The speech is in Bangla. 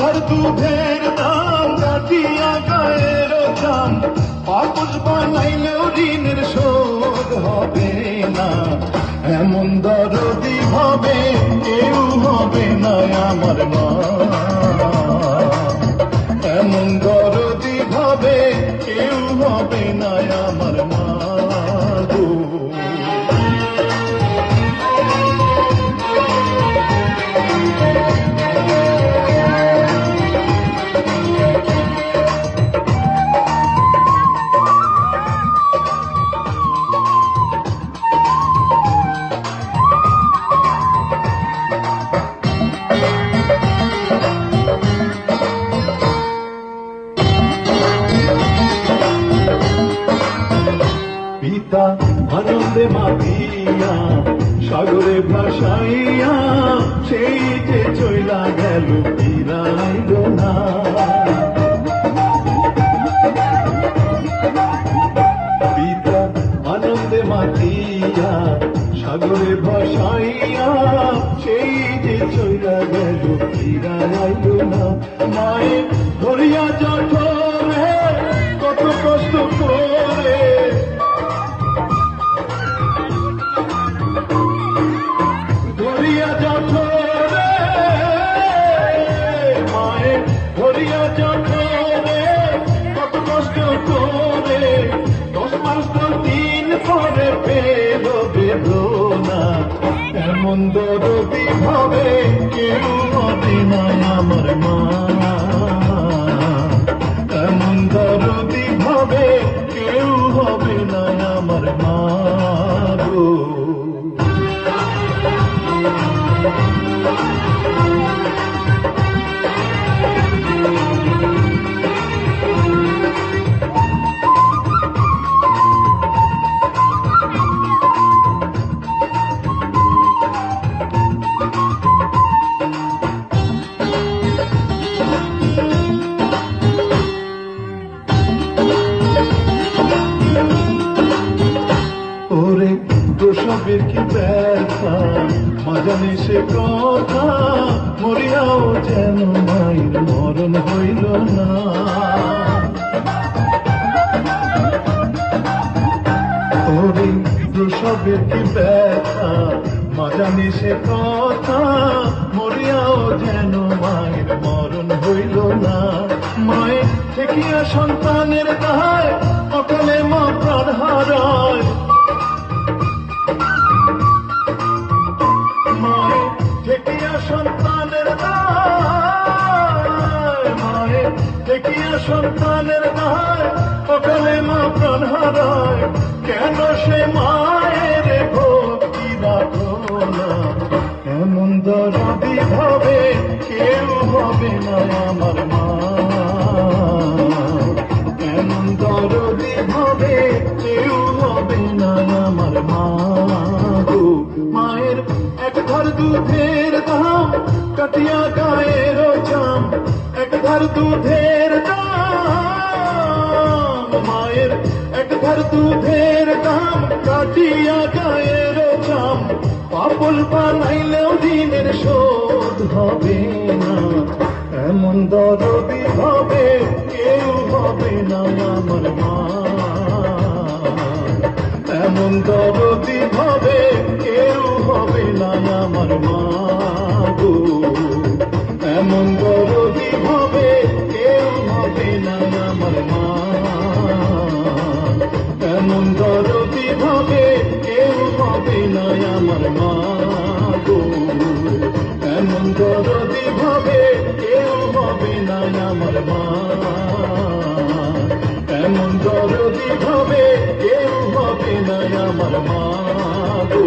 ঘর দুধের দাম কাটিয়া গায়ের চাম পাপস বানাইলেও ঋণের শোধ হবে না। এমন দরদি হবে কেউ হবে না আমার মা, এমন দরদি ভাবে কেউ হবে না আমার মা গো। পিতা আনন্দে মাতিয়া সাগরে ভাসাইয়া সেই যে চইলা গেল ফিরাইল না। পিতা আনন্দে মাতিয়া সাগরে ভাসাইয়া সেই যে চইলা গেল ফিরাইল না। মায়ের ধরিয়া জঠরে কত কষ্ট করে, ধরিয়া জঠরে মায়ের ধরিয়া জঠরে কত কষ্ট করে 10 মাস 10 দিন পরে পেল বেদনা। এমন দরদি ভাবে কেউ হবে না আমার মা, এমন দরদি ভাবে কেউ হবে না আমার মা গো। ওরে প্রসবের কি ব্যথা মা জানে সে কথা, মরিয়াও যেন মায়ের মরণ হইল না। ওরে প্রসবের কি ব্যথা মা জানে সে কথা, মরিয়াও যেন মায়ের মরণ হইল না। মায়ের থেকিয়া সন্তানের দায় অকালে মা প্রাণ হারায়, মায়ের থেকিয়া সন্তানের দায়, মায়ের থেকিয়া সন্তানের দায় অকালে মা প্রাণ হারায়। কেন সে মায়ের ভক্তি রাখো না, এমন দরদি ভাবে কেউ হবে না আমার মা, এমন দরদি ভাবে কেউ হবে না আমার মা গো। মায়ের এক ধার দুধের দাম কাটিয়া গায়ের চাম, এক ধার দুধের দাম, মায়ের এক ধার দুধের দাম কাটিয়া গায়ের চাম পাপল বানাইলেও দিনের শোধ হবে না। এমন দরদি হবে কেউ হবে না আমার মা, এমন দরদি ভাবে কেউ হবে না আমার মা গো, এমন দরদি ভাবে কেউ হবে না আমার মা, এমন দরদি ভাবে কেউ হবে না আমার মা গো, এমন দরদি ভাবে কেউ হবে না আমার মা, এমন দরদি ভাবে কেউ হবে না আমার মা গো।